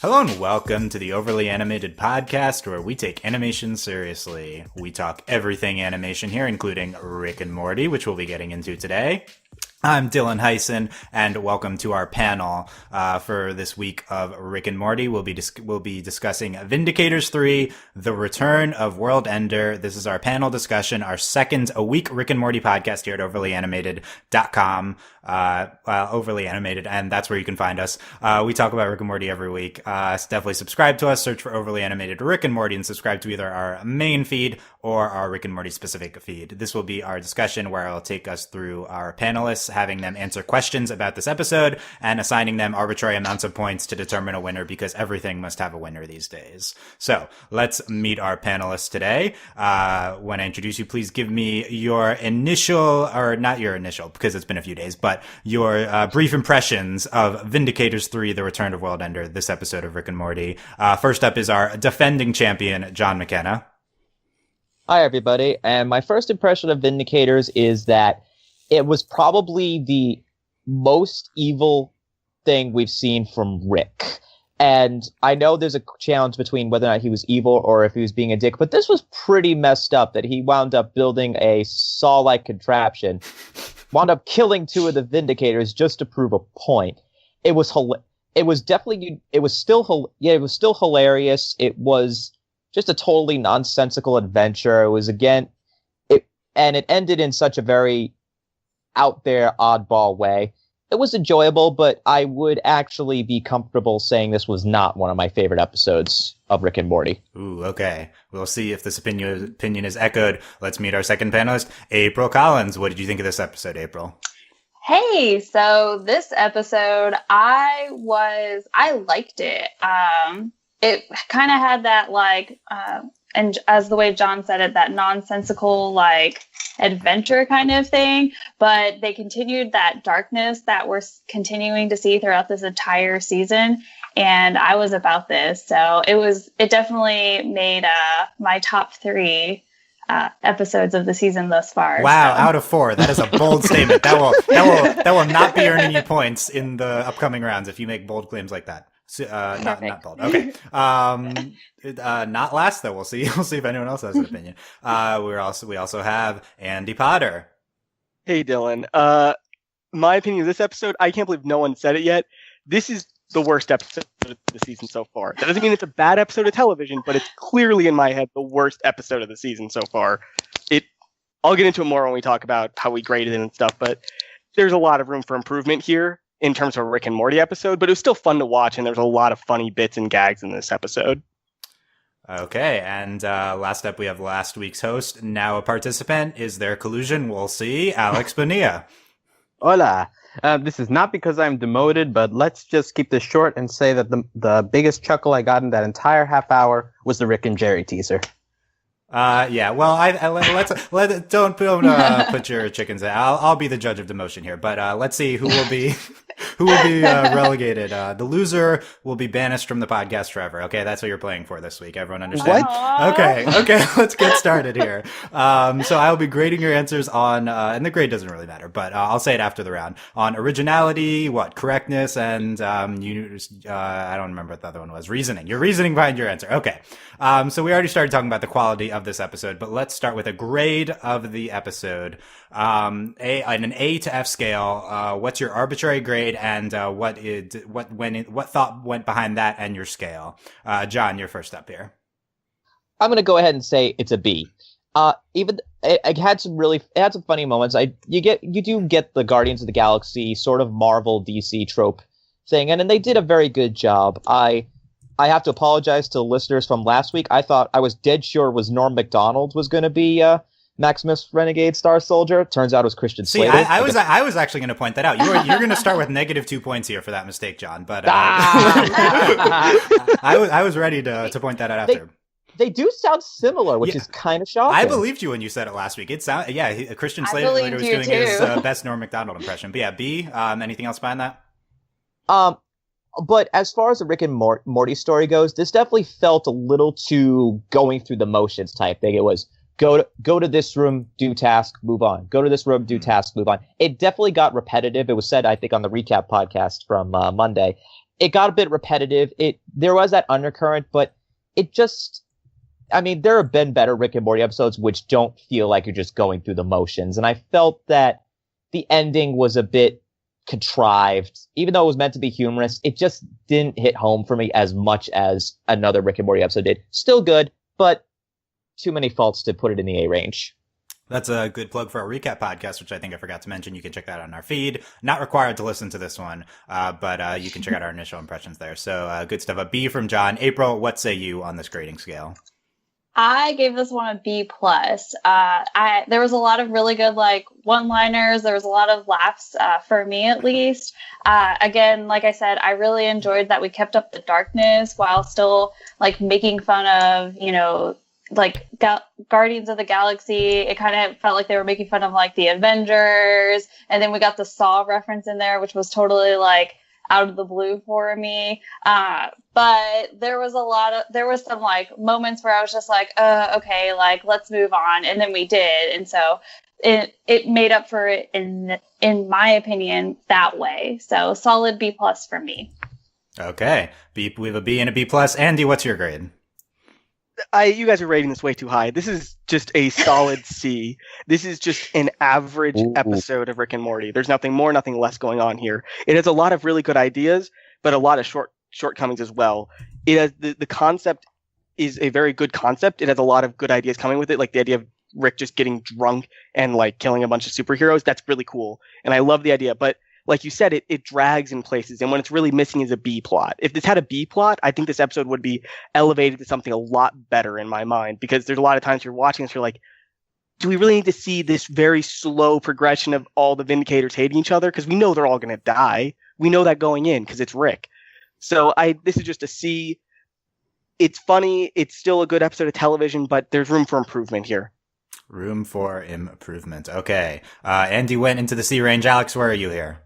Hello and welcome to the Overly Animated Podcast, where we take animation seriously. We talk everything animation here, including Rick and Morty, which we'll be getting into today. I'm Dylan Hysen, and welcome to our panel for this week of Rick and Morty. We'll be discussing Vindicators 3, The Return of Worldender. This is our panel discussion, our second a-week Rick and Morty podcast here at overlyanimated.com. Overly Animated, and that's where you can find us. We talk about Rick and Morty every week. Definitely subscribe to us, search for Overly Animated Rick and Morty, and subscribe to either our main feed or our Rick and Morty specific feed. This will be our discussion where I'll take us through our panelists, having them answer questions about this episode and assigning them arbitrary amounts of points to determine a winner, because everything must have a winner these days. So let's meet our panelists today. When I introduce you, please give me your initial, or not your initial because it's been a few days, but your brief impressions of Vindicators 3, The Return of Worldender, this episode of Rick and Morty. First up is our defending champion, John McKenna. Hi, everybody. And my first impression of Vindicators is that it was probably the most evil thing we've seen from Rick. And I know there's a challenge between whether or not he was evil or if he was being a dick, but this was pretty messed up that he wound up building a saw-like contraption, wound up killing two of the Vindicators just to prove a point. It was still hilarious. It was just a totally nonsensical adventure. It was, again, it ended in such a very out there, oddball way. It was enjoyable, but I would actually be comfortable saying this was not one of my favorite episodes of Rick and Morty. Ooh, okay. We'll see if this opinion is echoed. Let's meet our second panelist, April Collins. What did you think of this episode, April? Hey, so this episode, I liked it. It kind of had that, and as the way John said it, that nonsensical, adventure kind of thing. But they continued that darkness that we're continuing to see throughout this entire season. And I was about this. So it definitely made my top 3 episodes of the season thus far. Wow, so. Out of 4. That is a bold statement. That will not be earning you points in the upcoming rounds if you make bold claims like that. Not bold. Okay. Not last though. We'll see. We'll see if anyone else has an opinion. We also have Andy Potter. Hey Dylan. My opinion of this episode, I can't believe no one said it yet. This is the worst episode of the season so far. That doesn't mean it's a bad episode of television, but it's clearly in my head the worst episode of the season so far. I'll get into it more when we talk about how we graded it and stuff, but there's a lot of room for improvement here in terms of a Rick and Morty episode, but it was still fun to watch, and there's a lot of funny bits and gags in this episode. Okay, and last up we have last week's host, now a participant. Is there collusion? We'll see. Alex Bonilla. Hola. This is not because I'm demoted, but let's just keep this short and say that the biggest chuckle I got in that entire half hour was the Rick and Jerry teaser. Yeah. Well, don't put your chickens in. I'll be the judge of demotion here, but let's see who will be relegated. The loser will be banished from the podcast forever. Okay, that's what you're playing for this week. Everyone understand? What? Okay. Let's get started here. So I'll be grading your answers on, and the grade doesn't really matter, but I'll say it after the round, on originality, correctness, and I don't remember what the other one was. Reasoning. Your reasoning behind your answer. Okay. So we already started talking about the quality of this episode, but let's start with a grade of the episode. On an A to F scale, what's your arbitrary grade, and what thought went behind that and your scale? John, you're first up here. I'm going to go ahead and say it's a B. It had some funny moments. You do get the Guardians of the Galaxy sort of Marvel DC trope thing, and they did a very good job. I have to apologize to listeners from last week. I was dead sure was Norm Macdonald was going to be Maximus Renegade Star Soldier. Turns out it was Christian Slater. See, I was actually going to point that out. You're going to start with -2 points here for that mistake, John. But I was ready to point that out after. They do sound similar, which is kind of shocking. I believed you when you said it last week. Christian Slater was doing his best Norm Macdonald impression. But yeah, B. Anything else behind that? But as far as the Rick and Morty story goes, this definitely felt a little too going through the motions type thing. It was go to this room, do task, move on. Go to this room, do task, move on. It definitely got repetitive. It was said, I think, on the recap podcast from Monday. it got a bit repetitive. There was that undercurrent, but it just, I mean, there have been better Rick and Morty episodes which don't feel like you're just going through the motions. And I felt that the ending was a bit contrived. Even though it was meant to be humorous, it just didn't hit home for me as much as another Rick and Morty episode did. Still good, but too many faults to put it in the A range. That's a good plug for our recap podcast, which I think I forgot to mention. You can check that out on our feed. Not required to listen to this one, but you can check out our initial impressions there. So good stuff. A B from John. April, what say you on this grading scale? I gave this one a B plus. There was a lot of really good like one-liners. There was a lot of laughs for me, at least. Again, like I said, I really enjoyed that we kept up the darkness while still like making fun of, you know, like Guardians of the Galaxy. It kind of felt like they were making fun of like the Avengers, and then we got the Saw reference in there, which was totally like out of the blue for me. But there was some like moments where I was just like, okay, like let's move on, and then we did, and so it made up for it in my opinion that way. So solid B plus for me. Okay, we have a B and a B plus. Andy, what's your grade? You guys are rating this way too high. This is just a solid C. This is just an average episode of Rick and Morty. There's nothing more, nothing less going on here. It has a lot of really good ideas, but a lot of shortcomings as well. It has the concept is a very good concept. It has a lot of good ideas coming with it, like the idea of Rick just getting drunk and like killing a bunch of superheroes. That's really cool, and I love the idea. But like you said, it drags in places, and when it's really missing is a B plot. If this had a B plot, I think this episode would be elevated to something a lot better in my mind, because there's a lot of times you're watching this, you're like, do we really need to see this very slow progression of all the Vindicators hating each other? Because we know they're all going to die. We know that going in, because it's Rick. So this is just a C. It's funny. It's still a good episode of television, but there's room for improvement here. Room for improvement. Okay. Andy went into the C range. Alex, where are you here?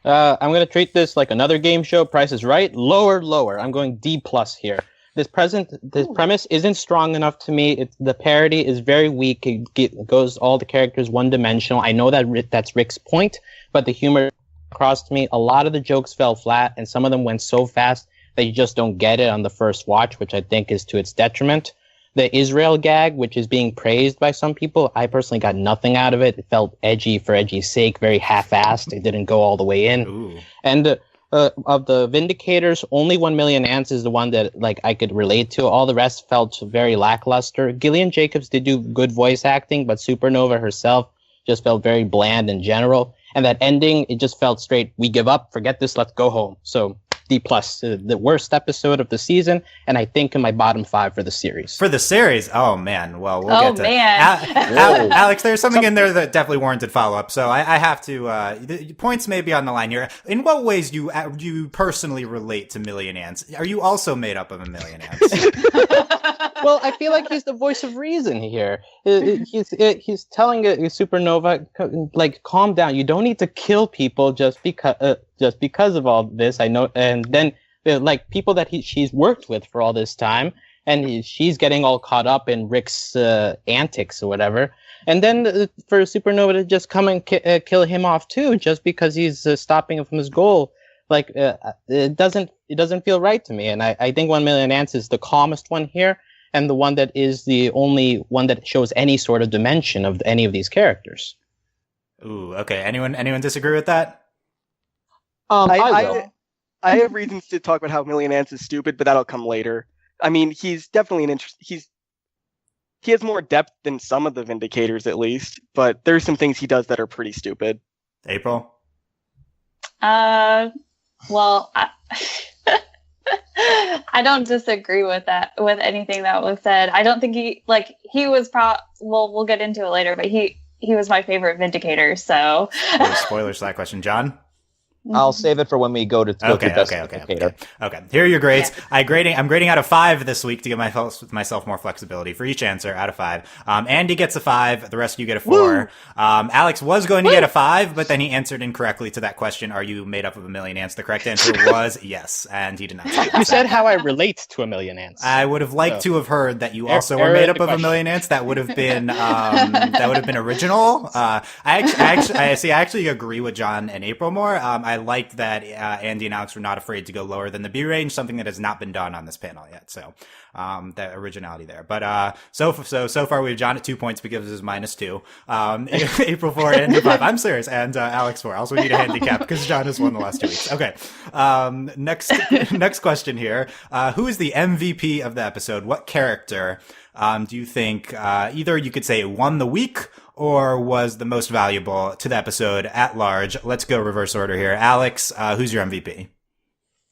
I'm going to treat this like another game show. Price is Right. Lower. I'm going D plus here. This premise isn't strong enough to me. The parody is very weak. It goes all the characters one dimensional. I know that's Rick's point, but the humor crossed me. A lot of the jokes fell flat, and some of them went so fast that you just don't get it on the first watch, which I think is to its detriment. The Israel gag, which is being praised by some people, I personally got nothing out of it. It felt edgy for edgy's sake, very half-assed. It didn't go all the way in. Ooh. And of the Vindicators, only 1 Million Ants is the one that like I could relate to. All the rest felt very lackluster. Gillian Jacobs did do good voice acting, but Supernova herself just felt very bland in general. And that ending, it just felt straight, we give up, forget this, let's go home. So D plus, the worst episode of the season, and I think in my bottom 5 for the series. For the series? Oh, man. Well, we'll get to man. Alex, there's something in there that definitely warranted follow-up, so I have to... the points may be on the line here. In what ways do you personally relate to Million Ants? Are you also made up of a million ants? Well, I feel like he's the voice of reason here. He's telling Supernova, like, calm down. You don't need to kill people just because of all this. I know, and then like people that she's worked with for all this time, and she's getting all caught up in Rick's antics or whatever. And then for Supernova to just come and kill him off too, just because he's stopping him from his goal. Like it doesn't feel right to me. And I think 1 Million Ants is the calmest one here, and the one that is the only one that shows any sort of dimension of any of these characters. Ooh, okay. Anyone disagree with that? I have reasons to talk about how Million Ants is stupid, but that'll come later. I mean, he's definitely he has more depth than some of the Vindicators, at least, but there's some things he does that are pretty stupid. April? Well, I don't disagree with anything that was said. I don't think he was we'll get into it later, but he was my favorite Vindicator, so. Spoilers to that question. John? I'll save it for when we go to best Vindicator. Okay. Here are your grades. Yeah. I'm grading out of 5 this week to give myself more flexibility for each answer out of 5. Andy gets a 5. The rest of you get a 4. Woo! Alex was going to get a 5, but then he answered incorrectly to that question. Are you made up of a million ants? The correct answer was yes, and he did not. You said how I relate to a million ants. I would have liked to have heard that you also were made up of a million ants. That would have been original. I actually agree with John and April more. I liked that Andy and Alex were not afraid to go lower than the B range, something that has not been done on this panel yet. So that originality there. But so far we have John at 2 points because it is -2. April 4 and Andy 5. I'm serious. And Alex 4. Also, we need a handicap because John has won the last 2 weeks. Okay. Next question here. Who is the MVP of the episode? What character do you think either you could say won the week or was the most valuable to the episode at large? Let's go reverse order here. Alex, who's your MVP?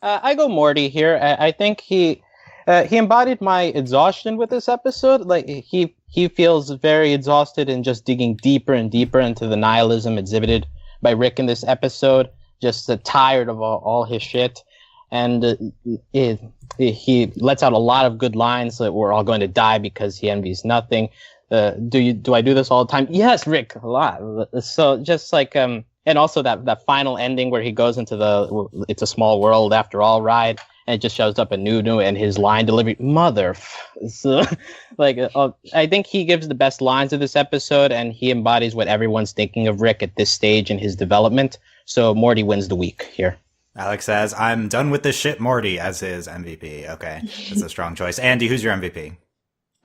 I go Morty here. I think he embodied my exhaustion with this episode. Like he feels very exhausted and just digging deeper and deeper into the nihilism exhibited by Rick in this episode. Just tired of all his shit, and he lets out a lot of good lines that we're all going to die because he envies nothing. Do I do this all the time? Yes, Rick, a lot. So just like and also that final ending where he goes into the "it's a small world after all" ride, and it just shows up a new and his line delivery, so I think he gives the best lines of this episode, and he embodies what everyone's thinking of Rick at this stage in his development. So Morty wins the week here. Alex says, "I'm done with this shit, Morty," as his MVP. Okay, that's a strong choice. Andy, who's your MVP?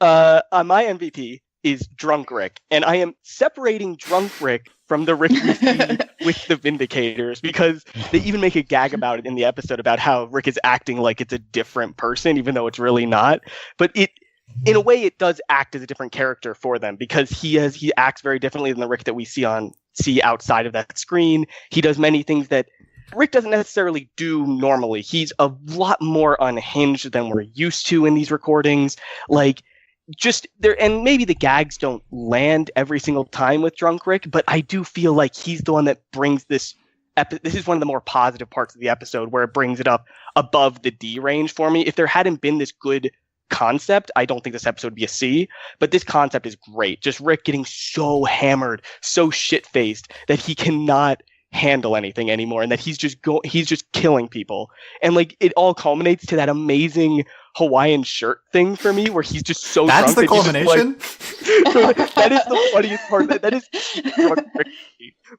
My MVP is Drunk Rick, and I am separating Drunk Rick from the Rick we see with the Vindicators, because they even make a gag about it in the episode about how Rick is acting like it's a different person, even though it's really not. But in a way, it does act as a different character for them, because he acts very differently than the Rick that we see outside of that screen. He does many things that Rick doesn't necessarily do normally. He's a lot more unhinged than we're used to in these recordings. Like, just there, and maybe the gags don't land every single time with Drunk Rick, but I do feel like he's the one that brings this. This is one of the more positive parts of the episode, where it brings it up above the D range for me. If there hadn't been this good concept, I don't think this episode would be a C, but this concept is great. Just Rick getting so hammered, so shit-faced that he cannot handle anything anymore, and that he's just killing people. And like, it all culminates to that amazing Hawaiian shirt thing for me, where he's just so That's drunk. the culmination? That is the funniest part. That is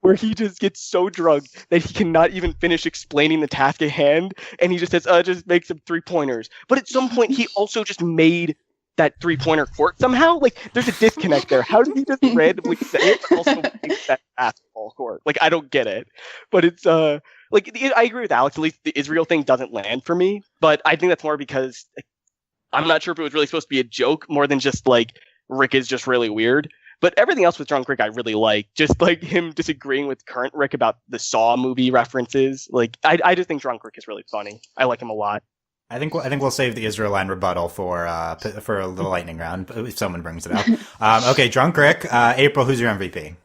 where he just gets so drunk that he cannot even finish explaining the task at hand, and he just says, just make some 3-pointers. But at some point, he also just made that 3-pointer court somehow. Like, there's a disconnect there. How did he just randomly say it, but also make that basketball court? Like, I don't get it. But it's I agree with Alex. At least the Israel thing doesn't land for me. But I think that's more because I'm not sure if it was really supposed to be a joke more than just like Rick is just really weird. But everything else with Drunk Rick I really like. Just like him disagreeing with current Rick about the Saw movie references. Like, I just think Drunk Rick is really funny. I like him a lot. I think we'll save the Israel line rebuttal for the lightning round if someone brings it up. Okay, Drunk Rick. April, who's your MVP?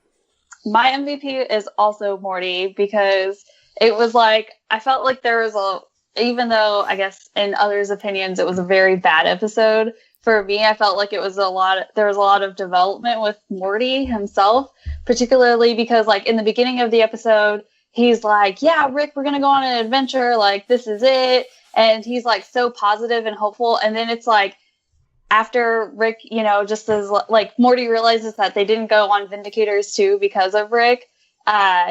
My MVP is also Morty, because it was like, I felt like there was even though I guess in others' opinions it was a very bad episode, for me I felt like there was a lot of development with Morty himself, particularly because like in the beginning of the episode he's like, yeah, Rick, we're gonna go on an adventure, like this is it. And he's like so positive and hopeful. And then it's like, after Rick, just as like Morty realizes that they didn't go on Vindicators 2 because of Rick,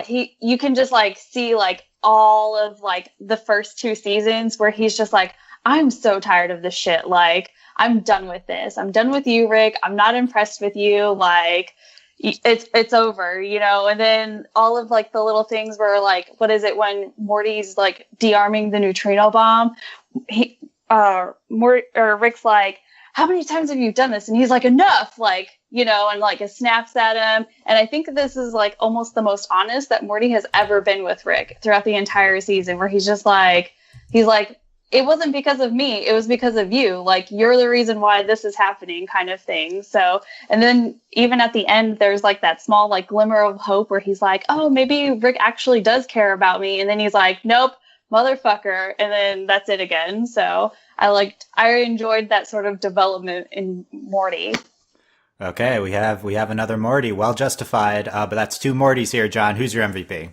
you can just like see like all of like the first 2 seasons where he's just like, I'm so tired of this shit. Like, I'm done with this. I'm done with you, Rick. I'm not impressed with you. Like, it's over, and then all of like the little things where like, what is it when Morty's like de-arming the neutrino bomb, Rick's like, how many times have you done this? And he's like, enough, like, and like it snaps at him. And I think this is like almost the most honest that Morty has ever been with Rick throughout the entire season, where he's like, it wasn't because of me. It was because of you. Like, you're the reason why this is happening, kind of thing. So, and then even at the end, there's like that small like glimmer of hope where he's like, oh, maybe Rick actually does care about me. And then he's like, nope, motherfucker. And then that's it again. So I enjoyed that sort of development in Morty. Okay, we have another Morty, well justified. But that's 2 Mortys here. John, who's your MVP?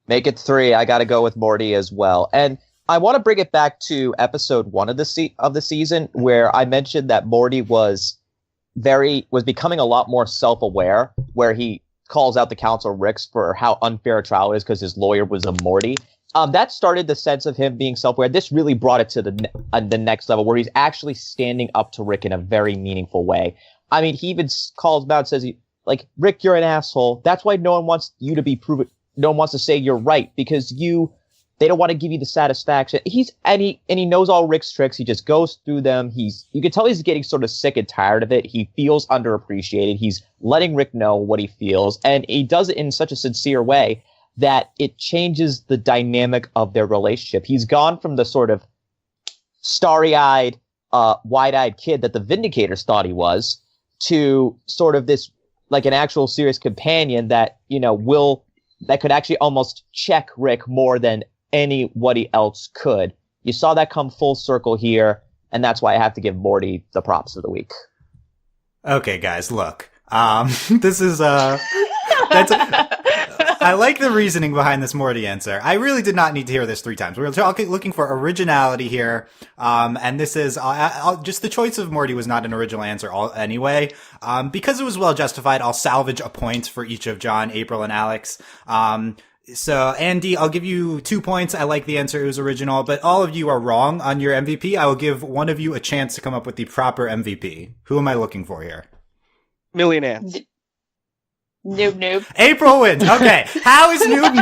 Make it 3. I got to go with Morty as well. And I want to bring it back to episode 1 of the season, where I mentioned that Morty was becoming a lot more self-aware, where he calls out the Council of Ricks for how unfair a trial is because his lawyer was a Morty. That started the sense of him being self-aware. This really brought it to the next level where he's actually standing up to Rick in a very meaningful way. I mean, he even calls him out and says, Rick, you're an asshole. That's why no one wants you to be proven. No one wants to say you're right because they don't want to give you the satisfaction. He knows all Rick's tricks. He just goes through them. You can tell he's getting sort of sick and tired of it. He feels underappreciated. He's letting Rick know what he feels, and he does it in such a sincere way that it changes the dynamic of their relationship. He's gone from the sort of starry-eyed, wide-eyed kid that the Vindicators thought he was to sort of this, like an actual serious companion that, that could actually almost check Rick more than anybody else could. You saw that come full circle here, and that's why I have to give Morty the props of the week. Okay, guys, look. This is I like the reasoning behind this Morty answer. I really did not need to hear this 3 times. We're looking for originality here, and this is just the choice of Morty was not an original answer anyway. Because it was well justified, I'll salvage a point for each of John, April, and Alex. So, Andy, I'll give you 2 points. I like the answer. It was original, but all of you are wrong on your MVP. I will give one of you a chance to come up with the proper MVP. Who am I looking for here? Million Ants. Noob. April wins. Okay. How is Noob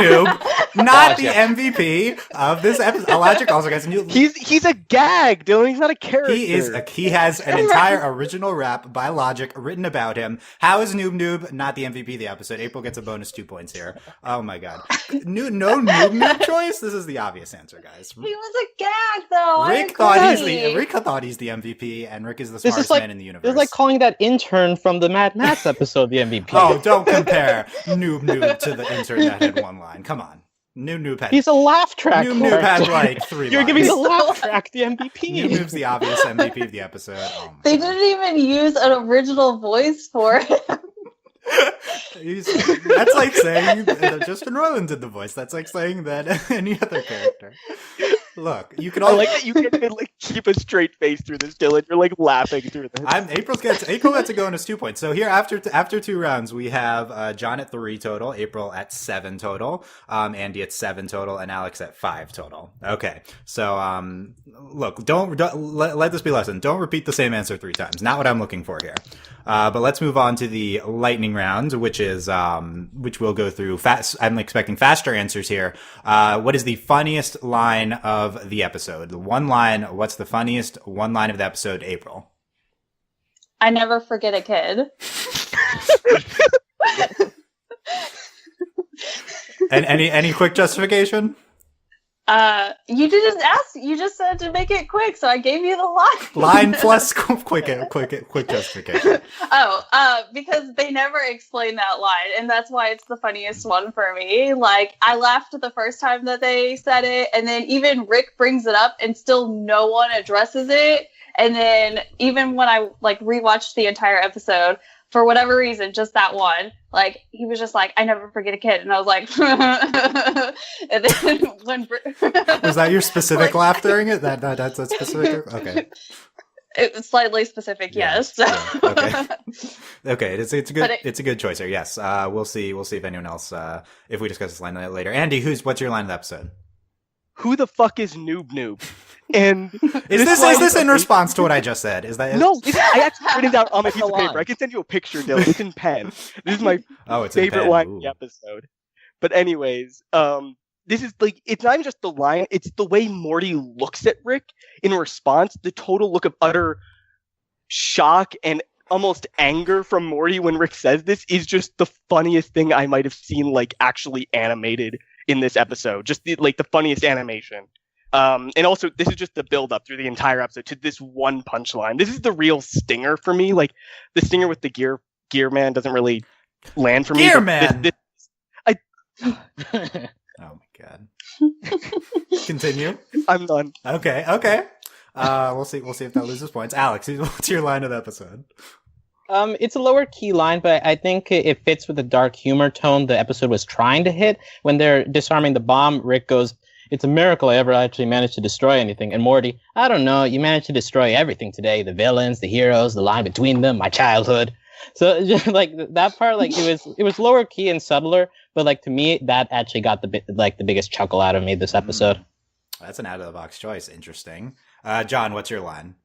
not the MVP of this episode? Logic also gets Noob. He's a gag, Dylan. He's not a character. He has an entire original rap by Logic written about him. How is Noob not the MVP of the episode? April gets a bonus 2 points here. Oh my god. No Noob choice? This is the obvious answer, guys. He was a gag, though. Rick thought he's the MVP, and Rick is the smartest man in the universe. It's like calling that intern from the Mad Max episode the MVP. Oh, don't compare Noob to the intern that had 1 line. Come on. Noob had... He's a laugh track. Noob had like 3 You're lines. giving the laugh track the MVP. Noob's the obvious MVP of the episode. Oh my They God. didn't even use an original voice for it. That's like saying that Justin Roiland did the voice. That's like saying that any other character. Look, you can all I like that you can keep a straight face through this, Dylan. You're laughing through this. April gets a bonus 2 points. So here after 2 rounds, we have John at 3 total, April at 7 total, Andy at 7 total, and Alex at 5 total. Okay, so look, don't let this be a lesson. Don't repeat the same answer 3 times. Not what I'm looking for here. But let's move on to the lightning round, which we'll go through fast. I'm expecting faster answers here. What is the funniest line of the episode? One line. What's the funniest one line of the episode, April? I never forget a kid. And any quick justification? You didn't ask. You just said to make it quick, so I gave you the line. Line plus quick justification. Because they never explain that line, and that's why it's the funniest one for me. I laughed the first time that they said it, and then even Rick brings it up, and still no one addresses it. And then even when I rewatched the entire episode, for whatever reason, just that one, he was just I never forget a kid. And I was like, and then when... Was that your specific laugh during it? That's a specific? Okay. It was slightly specific, yes. Yeah, okay. It's a good choice here. Yes. We'll see if anyone else, if we discuss this line later. Andy, what's your line of the episode? Who the fuck is Noob? And is this in response to what I just said? Is that it? No? I actually written it down on my piece of paper. I can send you a picture, Dylan. It's in pen. This is my favorite line of the episode. But anyways, this is it's not even just the line; it's the way Morty looks at Rick in response. The total look of utter shock and almost anger from Morty when Rick says this is just the funniest thing I might have seen actually animated in this episode. Just the funniest animation. And also, this is just the build-up through the entire episode to this one punchline. This is the real stinger for me. The stinger with the gear man doesn't really land for me. Gear man! Oh my god. Continue. I'm done. Okay. We'll see if that loses points. Alex, what's your line of the episode? It's a lower key line, but I think it fits with the dark humor tone the episode was trying to hit. When they're disarming the bomb, Rick goes, "It's a miracle I ever actually managed to destroy anything." And Morty, "I don't know, you managed to destroy everything today. The villains, the heroes, the line between them, my childhood." So just like that part, like it was lower key and subtler, but like to me, that actually got the biggest chuckle out of me this episode. That's an out of the box choice. Interesting. John, what's your line?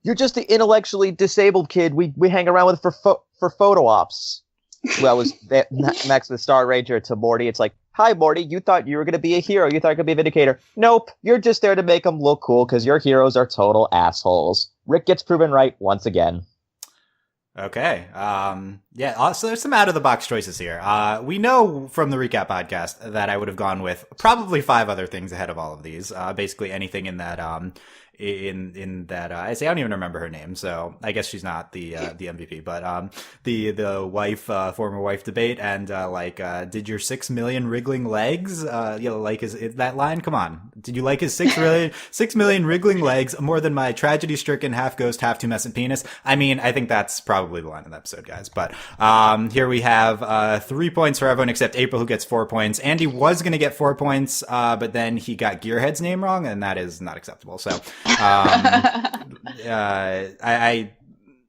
You're just the intellectually disabled kid we hang around with for photo ops. Well, was Max the Star Ranger to Morty. It's like, hi, Morty, you thought you were going to be a hero. You thought you were going to be a Vindicator. Nope, you're just there to make them look cool because your heroes are total assholes. Rick gets proven right once again. Okay. Yeah, so there's some out-of-the-box choices here. We know from the recap podcast that I would have gone with probably 5 other things ahead of all of these. Basically anything in that... in that I don't even remember her name, so I guess she's not the MVP, but the wife former wife debate, and did your 6 million wriggling legs is that line? Come on, did you like his 6 million wriggling legs more than my tragedy stricken half ghost half tumescent penis? I mean, I think that's probably the line of the episode, guys. But here we have 3 points for everyone except April, who gets 4 points. Andy was gonna get 4 points, but then he got Gearhead's name wrong, and that is not acceptable. So. I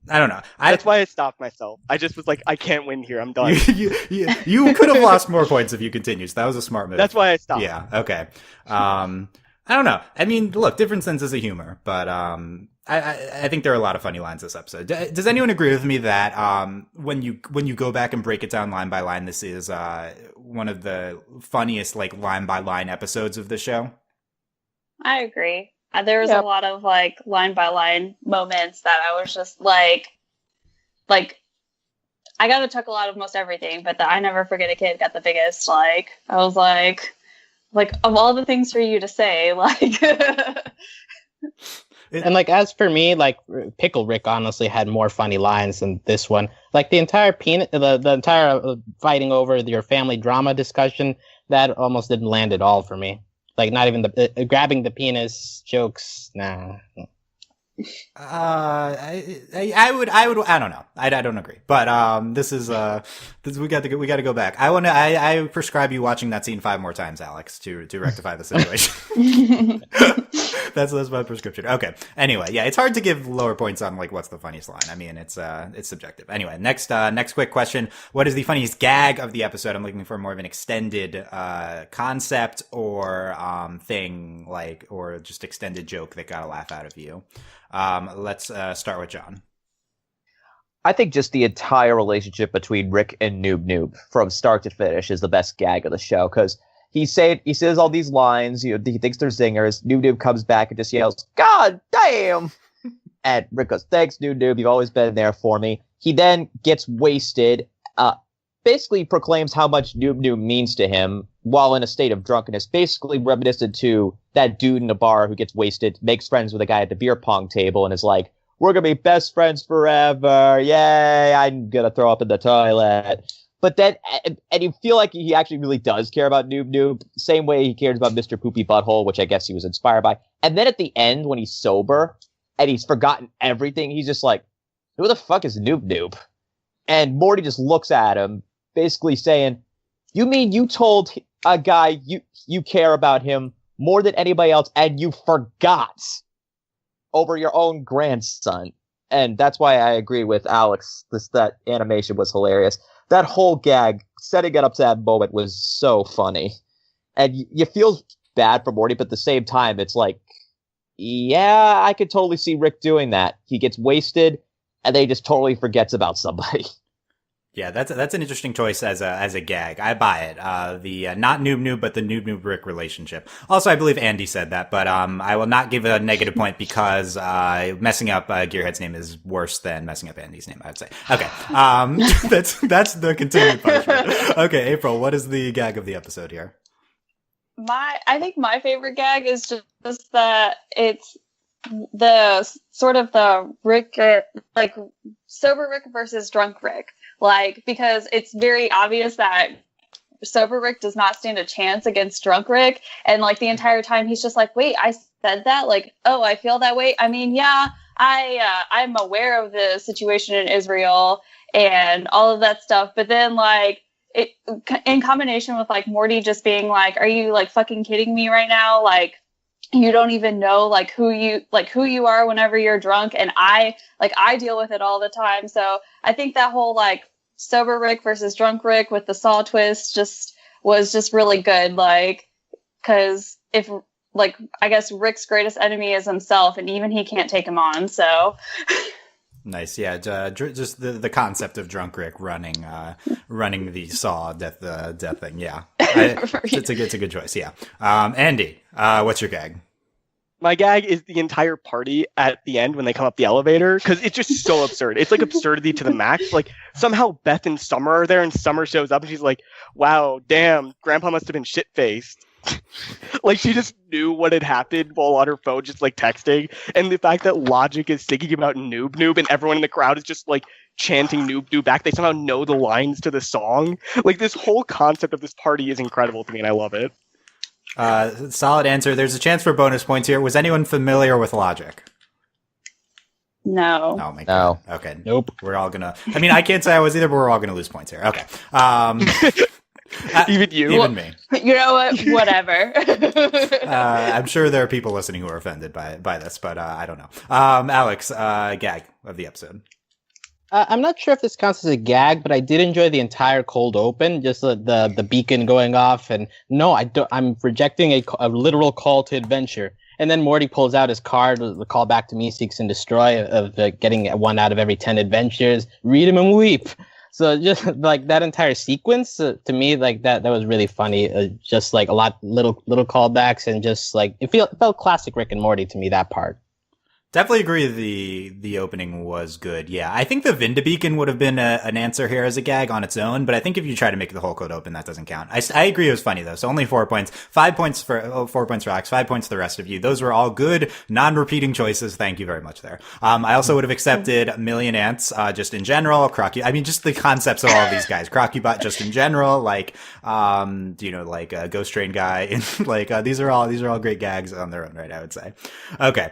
don't know. That's why I stopped myself. I just was like, I can't win here. I'm done. You could have lost more points if you continued. So that was a smart move. That's why I stopped. Yeah. Okay. I don't know. I mean, look, different senses of humor, but I think there are a lot of funny lines this episode. Does anyone agree with me that when you go back and break it down line by line, this is one of the funniest line by line episodes of the show? I agree. There was a lot of line by line moments that I was just like I got to chuckle out of most everything, but the I Never Forget a Kid got the biggest. I was like of all the things for you to say, And as for me, Pickle Rick honestly had more funny lines than this one. The entire the entire fighting over your family drama discussion, that almost didn't land at all for me. Not even the grabbing the penis jokes. Nah. I don't know. I don't agree. But this we got to go back. I prescribe you watching that scene 5 more times, Alex, to rectify the situation. That's my prescription. Okay. Anyway, yeah, it's hard to give lower points on what's the funniest line. I mean, it's subjective. Anyway, next quick question. What is the funniest gag of the episode? I'm looking for more of an extended concept or thing, or just extended joke that got a laugh out of you. Let's start with John. I think just the entire relationship between Rick and Noob from start to finish is the best gag of the show, because he says all these lines, he thinks they're zingers. Noob comes back and just yells, "God damn!" And Rick goes, "Thanks, Noob, you've always been there for me." He then gets wasted, basically proclaims how much Noob means to him while in a state of drunkenness, basically reminiscent to that dude in a bar who gets wasted, makes friends with a guy at the beer pong table, and is like, "We're gonna be best friends forever. Yay, I'm gonna throw up in the toilet." But then, and you feel like he actually really does care about Noob, same way he cares about Mr. Poopy Butthole, which I guess he was inspired by. And then at the end, when he's sober, and he's forgotten everything, he's just like, "Who the fuck is Noob?" And Morty just looks at him, basically saying, "You mean you told a guy you care about him more than anybody else, and you forgot over your own grandson?" And that's why I agree with Alex. That animation was hilarious. That whole gag, setting it up to that moment, was so funny. And you feel bad for Morty, but at the same time, it's yeah, I could totally see Rick doing that. He gets wasted, and then he just totally forgets about somebody. Yeah, that's an interesting choice as a gag. I buy it. The not Noob, but the Noob Rick relationship. Also, I believe Andy said that, but I will not give a negative point because messing up Gearhead's name is worse than messing up Andy's name, I would say. Okay, that's the continued punishment. Okay, April, what is the gag of the episode here? I think my favorite gag is just that it's the sort of the Rick, sober Rick versus drunk Rick. Because it's very obvious that sober Rick does not stand a chance against drunk Rick. And the entire time he's just wait, I said that? Oh, I feel that way. I mean, yeah, I'm aware of the situation in Israel and all of that stuff. But then it in combination with Morty just being are you fucking kidding me right now? you don't even know like who you are whenever you're drunk, and I deal with it all the time. So I think that whole like sober Rick versus drunk Rick with the Saw twist was just really good, like, because if like I guess Rick's greatest enemy is himself, and even he can't take him on. So nice, yeah. Just the concept of drunk Rick running the Saw death thing. Yeah, it's a good choice. Yeah. Andy, what's your gag? My gag is the entire party at the end when they come up the elevator, because it's just so absurd. It's like absurdity to the max. Like somehow Beth and Summer are there, and Summer shows up and she's like, "Wow, damn, Grandpa must have been shit-faced." Like she just knew what had happened while on her phone just like texting. And the fact that Logic is singing about Noob Noob and everyone in the crowd is just like chanting Noob Noob back. They somehow know the lines to the song. Like this whole concept of this party is incredible to me, and I love it. Solid answer. There's a chance for bonus points here. Was anyone familiar with Logic? No. Oh my god. No. Okay. Nope. We're all gonna. I mean, I can't say I was either, but we're all gonna lose points here. Okay. Even you. Even me. You know what? Whatever. I'm sure there are people listening who are offended by this, but I don't know. Alex, gag of the episode. I'm not sure if this counts as a gag, but I did enjoy the entire cold open, just the beacon going off. And no, I don't. I'm rejecting a literal call to adventure. And then Morty pulls out his card, the call back to Me Seeks and Destroy of getting 1 out of every 10 adventures. Read him and weep. So just like that entire sequence to me, like that was really funny. Just like a lot little callbacks, and just like it felt classic Rick and Morty to me, that part. Definitely agree the opening was good. Yeah, I think the Vindibeacon would have been an answer here as a gag on its own, but I think if you try to make the whole code open, that doesn't count. I agree it was funny though, so only 4 points. 4 points for Alex, 5 points for the rest of you. Those were all good, non-repeating choices. Thank you very much there. I also would have accepted Million Ants, just in general, just the concepts of all of these guys. Crocubot just in general, like, like a Ghost Train guy, and like, these are all great gags on their own, right, I would say. Okay.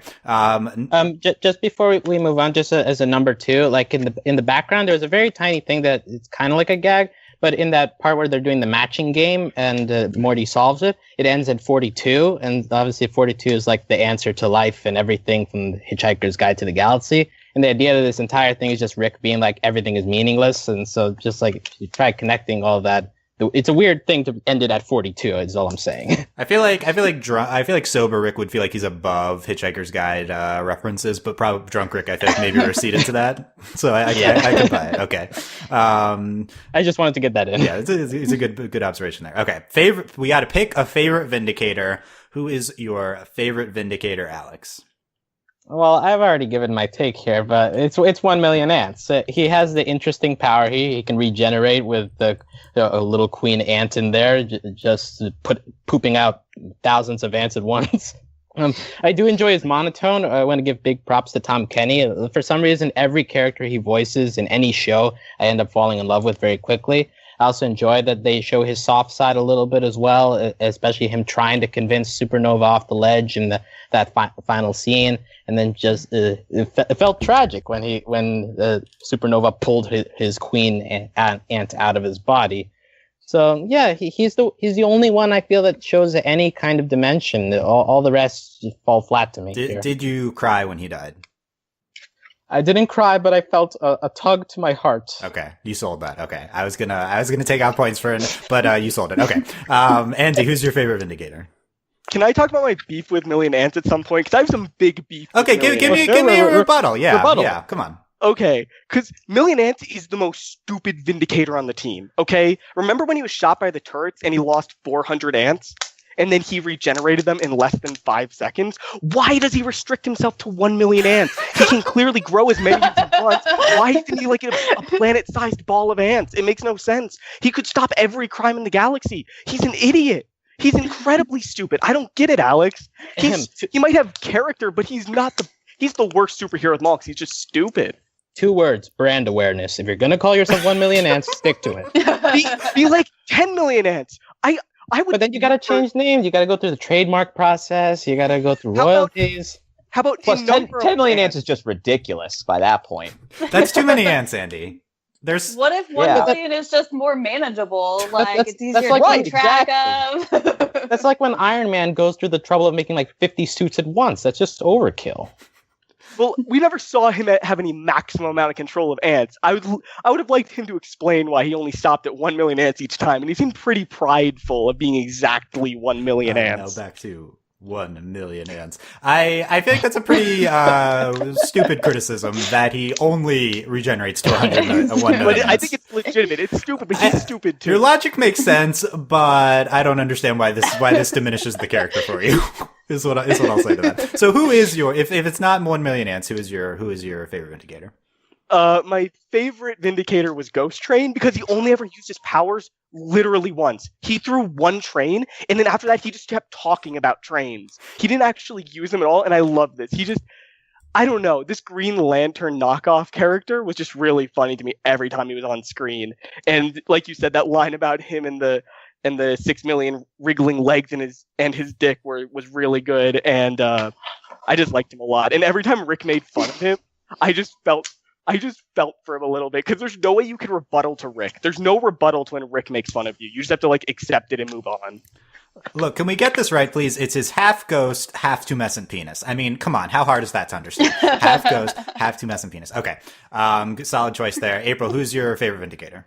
Just before we move on, just as a number 2, like in the background, there's a very tiny thing that it's kind of like a gag, but in that part where they're doing the matching game and Morty solves it, it ends at 42, and obviously 42 is like the answer to life and everything from the Hitchhiker's Guide to the Galaxy. And the idea of this entire thing is just Rick being like everything is meaningless, and so just like if you try connecting all that. It's a weird thing to end it at 42. Is all I'm saying. I feel like sober Rick would feel like he's above Hitchhiker's Guide references, but probably drunk Rick, I feel like maybe receded to that. So I can buy it. Okay. I just wanted to get that in. Yeah, it's a good observation there. Okay, we got to pick a favorite Vindicator. Who is your favorite Vindicator, Alex? Well, I've already given my take here, but it's 1 million ants. He has the interesting power. He can regenerate with a little queen ant in there, just pooping out thousands of ants at once. I do enjoy his monotone. I want to give big props to Tom Kenny. For some reason, every character he voices in any show, I end up falling in love with very quickly. I also enjoy that they show his soft side a little bit as well, especially him trying to convince Supernova off the ledge in that final scene. And then just it felt tragic when Supernova pulled his queen ant out of his body. So yeah, he's the only one I feel that shows any kind of dimension. All the rest just fall flat to me. Did you cry when he died? I didn't cry, but I felt a tug to my heart. Okay, you sold that. Okay, I was gonna take out points for it, but you sold it. Okay, Andy, who's your favorite Vindicator? Can I talk about my beef with Million Ants at some point? Because I have some big beef. Okay, give me a rebuttal. Yeah, yeah, come on. Okay, because Million Ants is the most stupid Vindicator on the team. Okay, remember when he was shot by the turrets and he lost 400 ants? And then he regenerated them in less than 5 seconds? Why does he restrict himself to 1 million ants? He can clearly grow as many as he wants. Why isn't he like a planet-sized ball of ants? It makes no sense. He could stop every crime in the galaxy. He's an idiot. He's incredibly stupid. I don't get it, Alex. He might have character, but he's the worst superhero of them all because he's just stupid. 2 words, brand awareness. If you're going to call yourself 1 million ants, stick to it. Be like 10 million ants. But then you got to change names. You got to go through the trademark process. You got to go through royalties. How about plus 10 million ants is just ridiculous by that point. That's too many ants, Andy. There's What if 1 Yeah. million is just more manageable? Like, that's- it's easier that's to like- keep track of. That's like when Iron Man goes through the trouble of making like 50 suits at once. That's just overkill. Well, we never saw him have any maximum amount of control of ants. I would have liked him to explain why he only stopped at 1 million ants each time, and he seemed pretty prideful of being exactly 1 million ants. Now back to 1 million ants. I think that's a pretty stupid criticism that he only regenerates to 1 million But I ants. think it's legitimate. It's stupid, but he's stupid too. Your logic makes sense, but I don't understand why this diminishes the character for you. is what I'll say to that. So who is your if it's not 1 million ants, who is your favorite Vindicator? My favorite Vindicator was Ghost Train because he only ever used his powers literally once. He threw one train, and then after that, he just kept talking about trains. He didn't actually use them at all, and I love this. I don't know, this Green Lantern knockoff character was just really funny to me every time he was on screen. And like you said, that line about him and the 6 million wriggling legs and his dick was really good, and I just liked him a lot. And every time Rick made fun of him, I just felt for him a little bit, because there's no way you can rebuttal to Rick. There's no rebuttal to when Rick makes fun of you. You just have to accept it and move on. Look, can we get this right, please? It's his half ghost, half tumescent penis. I mean, come on, how hard is that to understand? Half ghost, half tumescent penis. Okay, solid choice there. April, who's your favorite Vindicator?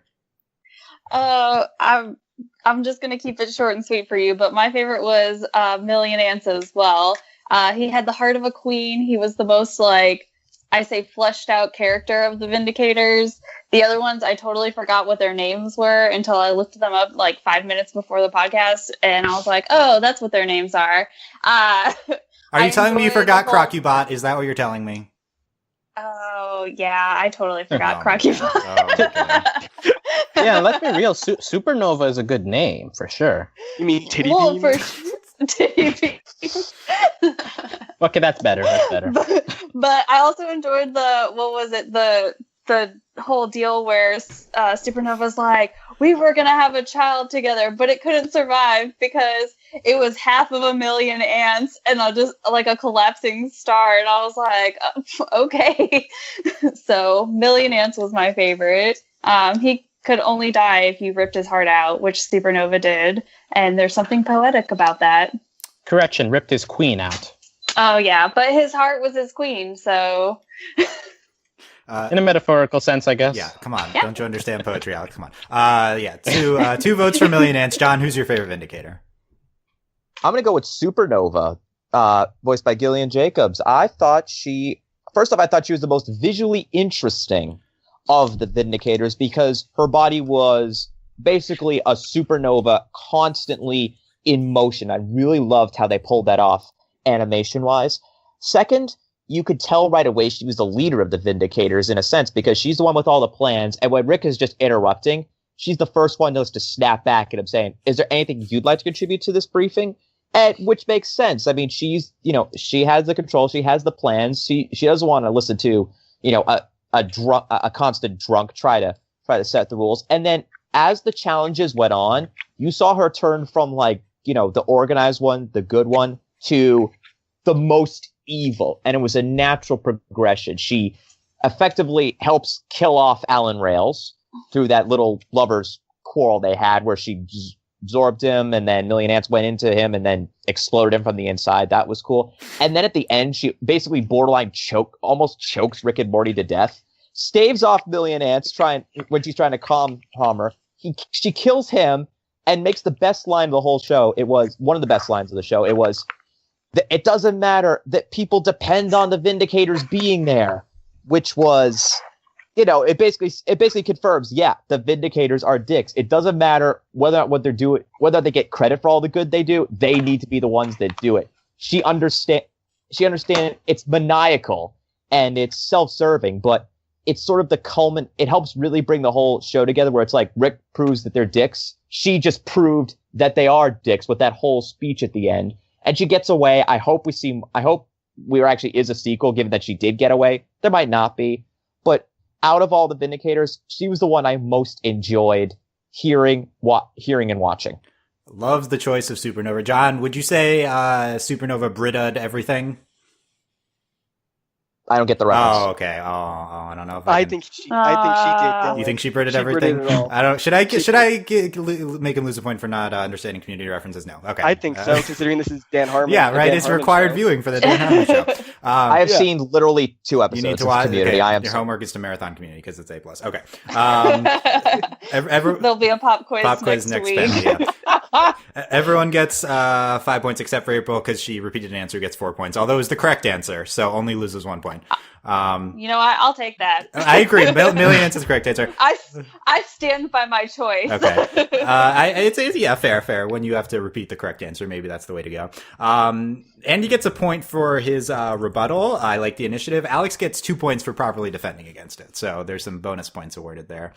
I'm just gonna keep it short and sweet for you, but my favorite was Million Ants as well. He had the heart of a queen. He was the most fleshed out character of the Vindicators. The other ones, I totally forgot what their names were until I looked them up 5 minutes before the podcast, and I was like, oh, that's what their names are. Are you telling me you enjoyed forgot the whole- Crocubot? Is that what you're telling me? Oh, yeah, I totally forgot Oh my Crocubot. God. Oh my God. Yeah, let's be real. Supernova is a good name for sure. You mean Titty Well, Beam? for TV. Okay, that's better. But I also enjoyed the whole deal where Supernova's like, we were gonna have a child together, but it couldn't survive because it was 500,000 ants and just a collapsing star. And I was like, okay. So Million Ants was my favorite. He could only die if you ripped his heart out, which Supernova did, and there's something poetic about that. Correction, ripped his queen out. Oh yeah, but his heart was his queen, so In a metaphorical sense, I guess. Yeah, come on. Yeah. Don't you understand poetry, Alex? Come on. Yeah, two votes for Million Ants. John, who's your favorite Vindicator? I'm going to go with Supernova, voiced by Gillian Jacobs. I thought she was the most visually interesting of the Vindicators because her body was basically a supernova constantly in motion. I really loved how they pulled that off animation-wise. Second, you could tell right away she was the leader of the Vindicators in a sense because she's the one with all the plans, and when Rick is just interrupting, she's the first one to snap back, and I'm saying, is there anything you'd like to contribute to this briefing? And which makes sense. I mean, she has the control, she has the plans. She doesn't want to listen to, a constant drunk try to set the rules. And then as the challenges went on, you saw her turn from the organized one, the good one, to the most evil. And it was a natural progression. She effectively helps kill off Alan Rails through that little lovers quarrel they had where she absorbed him and then Million Ants went into him and then exploded him from the inside. That was cool. And then at the end, she basically borderline almost chokes Rick and Morty to death, staves off Million Ants when she's trying to calm her. She kills him and makes the best line of the whole show. It was one of the best lines of the show. It was, it doesn't matter that people depend on the Vindicators being there, which was, it basically confirms, yeah, the Vindicators are dicks. It doesn't matter whether what they're doing, whether they get credit for all the good they do. They need to be the ones that do it. She understands it's maniacal and it's self-serving, but it's sort of the culminant. It helps really bring the whole show together where it's like Rick proves that they're dicks. She just proved that they are dicks with that whole speech at the end. And she gets away. I hope there actually is a sequel, given that she did get away. There might not be. But out of all the Vindicators, she was the one I most enjoyed hearing and watching. Loves the choice of Supernova. John, would you say Supernova Britta'd everything? I don't get the reference. Oh, okay. Oh, I don't know if I can- think she did. Dylan. You think she Brited She everything? Brited it all. I don't. Should I make him lose a point for not understanding community references? No. Okay. I think so, considering this is Dan Harmon. Yeah, the right. Dan it's Harmon required show. viewing for the Dan Harmon show. I have yeah. seen literally 2 You episodes need to of watch. Community. Okay, I am your sorry. homework is to marathon Community because it's A+. Okay. There'll be a pop quiz next week. Ben, yeah. Everyone gets 5 points except for April because she repeated an answer, gets 4 points. Although it's the correct answer, so only loses 1 point. You know what? I'll take that. I agree. Millions is the correct answer. I stand by my choice. Okay. It's yeah, fair. When you have to repeat the correct answer, maybe that's the way to go. Andy gets a point for his rebuttal. I like the initiative. Alex gets 2 points for properly defending against it. So there's some bonus points awarded there.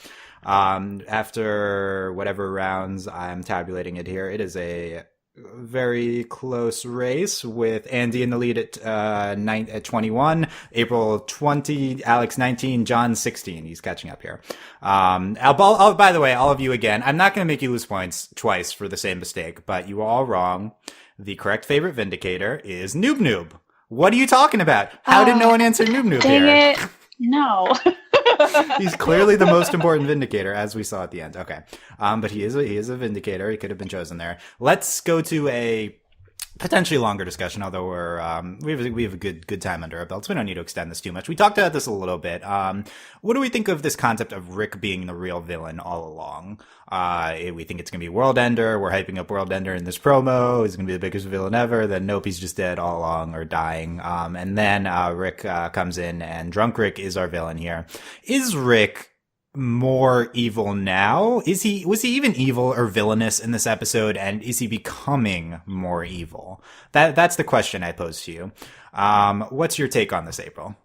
After whatever rounds, I'm tabulating it here. It is a very close race with Andy in the lead at 21, April 20, Alex 19, John 16. He's catching up here. By the way, all of you again, I'm not going to make you lose points twice for the same mistake, but you were all wrong. The correct favorite Vindicator is Noob Noob. What are you talking about? How did no one answer Noob Noob Dang here? it. No. He's clearly the most important Vindicator, as we saw at the end. Okay. But he is a Vindicator. He could have been chosen there. Let's go to a potentially longer discussion, although we have a good time under our belts. We don't need to extend this too much. We talked about this a little bit. What do we think of this concept of Rick being the real villain all along? We think it's going to be Worldender. We're hyping up Worldender in this promo. He's going to be the biggest villain ever. Then nope, he's just dead all along or dying. And then Rick comes in, and Drunk Rick is our villain here. Is Rick more evil now? Was he even evil or villainous in this episode, and is he becoming more evil? That's the question I pose to you. What's your take on this, April?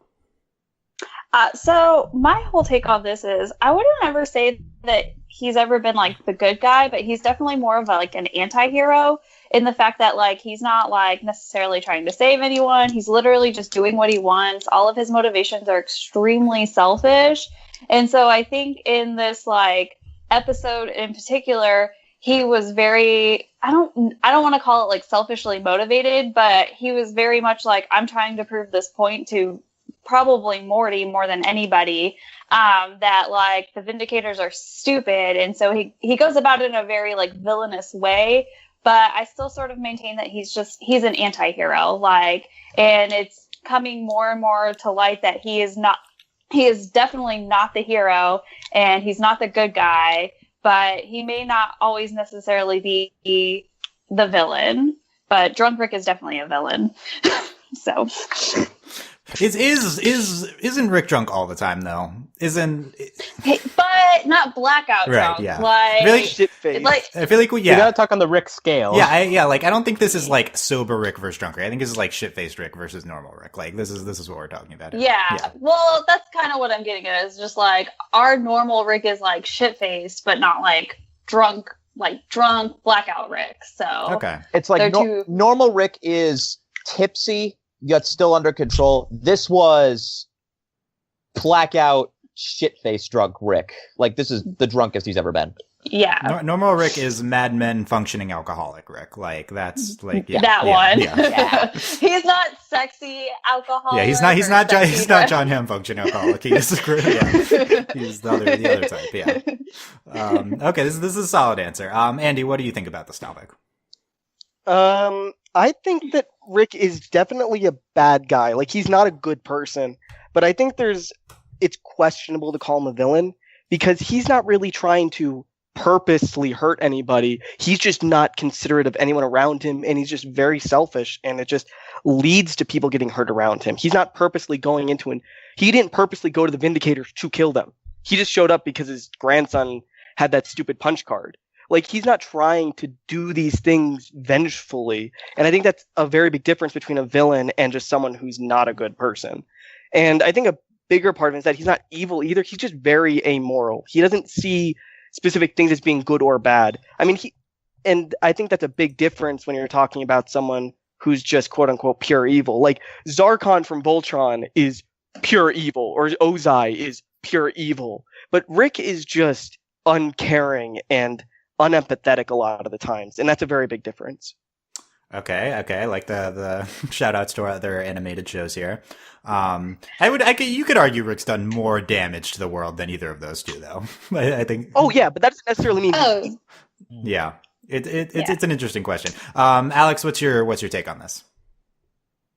So my whole take on this is I wouldn't ever say that he's ever been like the good guy, but he's definitely more of an anti-hero in the fact that he's not necessarily trying to save anyone. He's literally just doing what he wants. All of his motivations are extremely selfish. And so I think in this episode in particular, he was very, I don't want to call it selfishly motivated, but he was very much I'm trying to prove this point to probably Morty more than anybody, that the Vindicators are stupid. And so he goes about it in a very villainous way, but I still sort of maintain that he's an anti-hero, and it's coming more and more to light that he is definitely not the hero, and he's not the good guy, but he may not always necessarily be the villain. But Drunk Rick is definitely a villain. So isn't Rick drunk all the time though? But not blackout right, drunk. yeah. Like, really shit face. I feel like You gotta talk on the Rick scale. Yeah, I don't think this is sober Rick versus drunk Rick. I think this is shit-faced Rick versus normal Rick. This is what we're talking about. Yeah. Well, that's kind of what I'm getting at. Is just our normal Rick is shit-faced, but not drunk, blackout Rick. So okay, It's They're normal Rick is tipsy yet still under control. This was blackout shit-faced drunk Rick. This is the drunkest he's ever been. yeah. Normal Rick is Mad Men functioning alcoholic Rick. That's yeah, that yeah, one. Yeah. He's not sexy alcoholic. Yeah, he's not John Hamm functioning alcoholic. He's he's the other type. Yeah. Okay, this is a solid answer. Andy, what do you think about this topic? I think that Rick is definitely a bad guy. He's not a good person, but I think it's questionable to call him a villain because he's not really trying to purposely hurt anybody. He's just not considerate of anyone around him, and he's just very selfish, and it just leads to people getting hurt around him. He's not purposely going into it. He didn't purposely go to the Vindicators to kill them. He just showed up because his grandson had that stupid punch card. He's not trying to do these things vengefully. And I think that's a very big difference between a villain and just someone who's not a good person. And I think a bigger part of it is that he's not evil either. He's just very amoral. He doesn't see specific things as being good or bad. And I think that's a big difference when you're talking about someone who's just quote unquote pure evil. Zarkon from Voltron is pure evil, or Ozai is pure evil. But Rick is just uncaring and unempathetic a lot of the times, and that's a very big difference. Okay, I like the shout outs to our other animated shows here. You could argue Rick's done more damage to the world than either of those two, though. I think. Oh yeah, but that doesn't necessarily mean. Oh, Yeah, it's an interesting question. Alex, what's your take on this?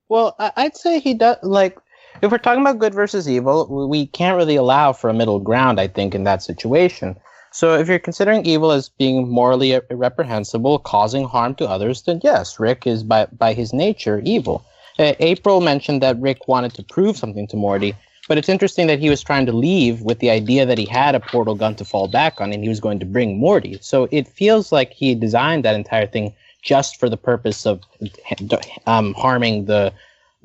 Well, I'd say he does, like, if we're talking about good versus evil, we can't really allow for a middle ground, I think, in that situation. So if you're considering evil as being morally reprehensible, causing harm to others, then yes, Rick is by his nature evil. April mentioned that Rick wanted to prove something to Morty, but it's interesting that he was trying to leave with the idea that he had a portal gun to fall back on and he was going to bring Morty. So it feels like he designed that entire thing just for the purpose of harming the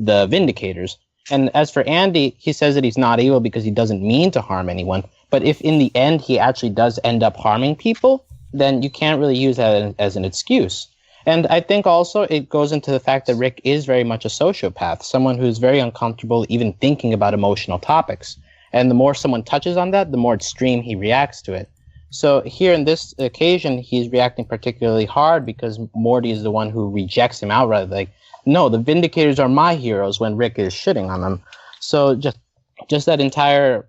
Vindicators. And as for Andy, he says that he's not evil because he doesn't mean to harm anyone. But if in the end he actually does end up harming people, then you can't really use that as an excuse. And I think also it goes into the fact that Rick is very much a sociopath, someone who's very uncomfortable even thinking about emotional topics. And the more someone touches on that, the more extreme he reacts to it. So here in this occasion, he's reacting particularly hard because Morty is the one who rejects him outright. Like, no, the Vindicators are my heroes when Rick is shitting on them. So just that entire...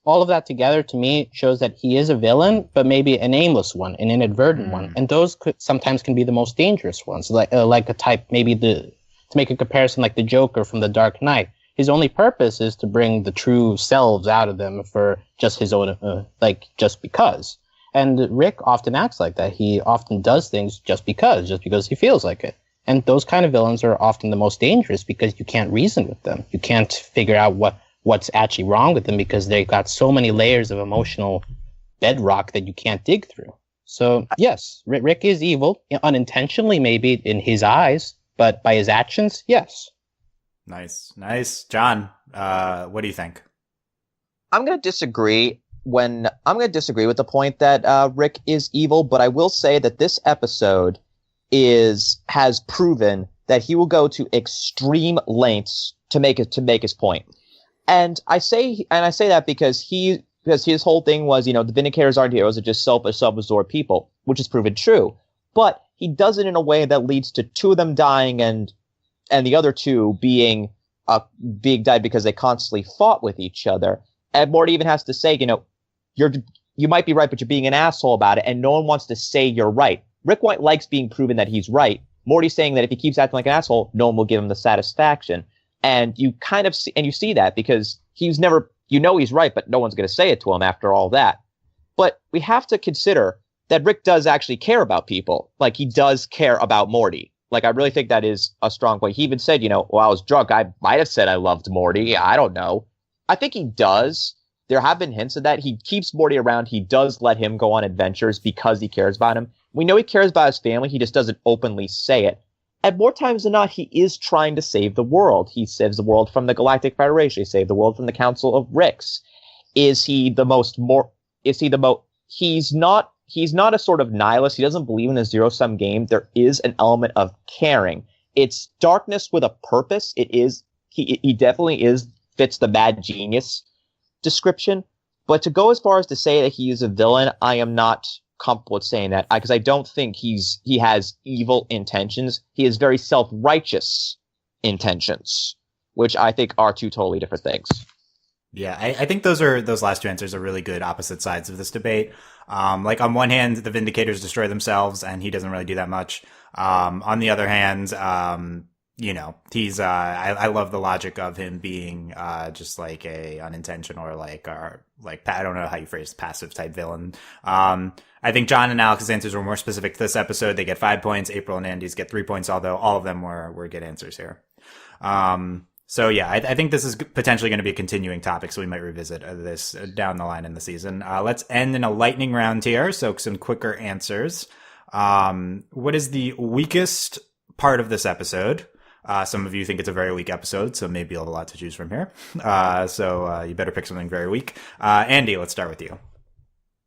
all of that together, to me, shows that he is a villain, but maybe an aimless one, an inadvertent one. And those sometimes can be the most dangerous ones, like a type, to make a comparison, like the Joker from The Dark Knight. His only purpose is to bring the true selves out of them for just his own, just because. And Rick often acts like that. He often does things just because he feels like it. And those kind of villains are often the most dangerous because you can't reason with them. You can't figure out what's actually wrong with them because they've got so many layers of emotional bedrock that you can't dig through. So, yes, Rick is evil, unintentionally maybe in his eyes, but by his actions, yes. Nice. John, what do you think? I'm going to disagree with the point that Rick is evil, but I will say that this episode has proven that he will go to extreme lengths to make his point. And I say that because his whole thing was, the Vindicators aren't heroes, they're just selfish, self-absorbed people, which is proven true. But he does it in a way that leads to two of them dying and the other two being died because they constantly fought with each other. And Morty even has to say, you might be right, but you're being an asshole about it, and no one wants to say you're right. Rick White likes being proven that he's right. Morty's saying that if he keeps acting like an asshole, no one will give him the satisfaction. And you kind of see that because he's never, he's right, but no one's going to say it to him after all that. But we have to consider that Rick does actually care about people. Like, he does care about Morty. Like, I really think that is a strong point. He even said, I was drunk. I might have said I loved Morty. I don't know. I think he does. There have been hints of that. He keeps Morty around. He does let him go on adventures because he cares about him. We know he cares about his family. He just doesn't openly say it. And more times than not, he is trying to save the world. He saves the world from the Galactic Federation. He saved the world from the Council of Ricks. He's not a sort of nihilist. He doesn't believe in a zero-sum game. There is an element of caring. It's darkness with a purpose. He definitely fits the mad genius description. But to go as far as to say that he is a villain, I am not comfortable with saying that because I don't think he has evil intentions. He has very self-righteous intentions, which I think are two totally different things. Yeah, I think those last two answers are really good opposite sides of this debate. Like, on one hand, the Vindicators destroy themselves, and he doesn't really do that much. On the other hand, he's I love the logic of him being just like a unintentional or I don't know how you phrase passive type villain. I think John and Alex's answers were more specific to this episode. They get 5 points. April and Andy's get 3 points, although all of them were good answers here. So yeah, I think this is potentially going to be a continuing topic, so we might revisit this down the line in the season. Let's end in a lightning round here, so some quicker answers. What is the weakest part of this episode? Some of you think it's a very weak episode, so maybe you'll have a lot to choose from here. So you better pick something very weak. Andy, let's start with you.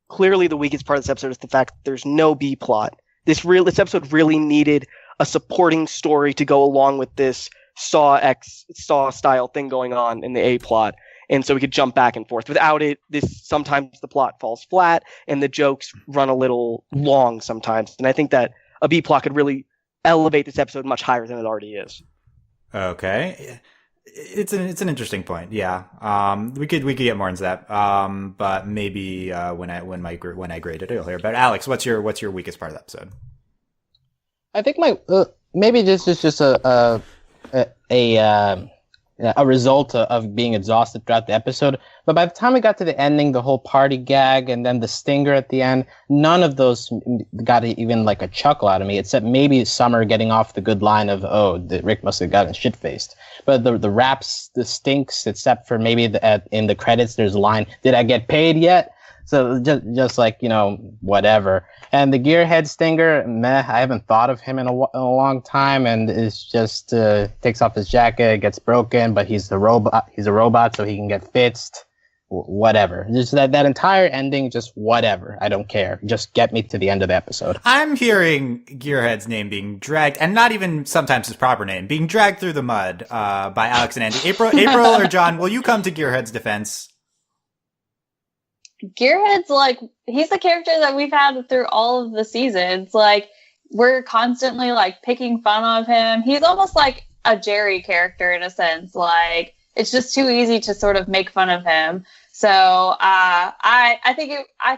Clearly, the weakest part of this episode is the fact that there's no B plot. This episode really needed a supporting story to go along with this Saw style thing going on in the A plot, and so we could jump back and forth. Without it, sometimes the plot falls flat and the jokes run a little long sometimes. And I think that a B plot could really elevate this episode much higher than it already is. Okay. It's an interesting point. Yeah. We could get more into that. But maybe when I grade it, you'll hear about it. Alex, what's your weakest part of the episode? I think my maybe this is just a result of being exhausted throughout the episode. But by the time we got to the ending, the whole party gag and then the stinger at the end, none of those got even like a chuckle out of me, except maybe Summer getting off the good line of, Rick must have gotten shit-faced. But the raps, the stinks, except for maybe in the credits, there's a line, did I get paid yet? So just like, whatever. And the Gearhead stinger, meh, I haven't thought of him in a long time, and it's just takes off his jacket, gets broken, but he's a robot, so he can get fixed. Whatever. Just that entire ending, just whatever. I don't care. Just get me to the end of the episode. I'm hearing Gearhead's name being dragged, and not even sometimes his proper name, being dragged through the mud by Alex and Andy. April or John, will you come to Gearhead's defense? Gearhead's like, he's the character that we've had through all of the seasons. Like, we're constantly like picking fun of him. He's almost like a Jerry character in a sense. Like, it's just too easy to sort of make fun of him. So I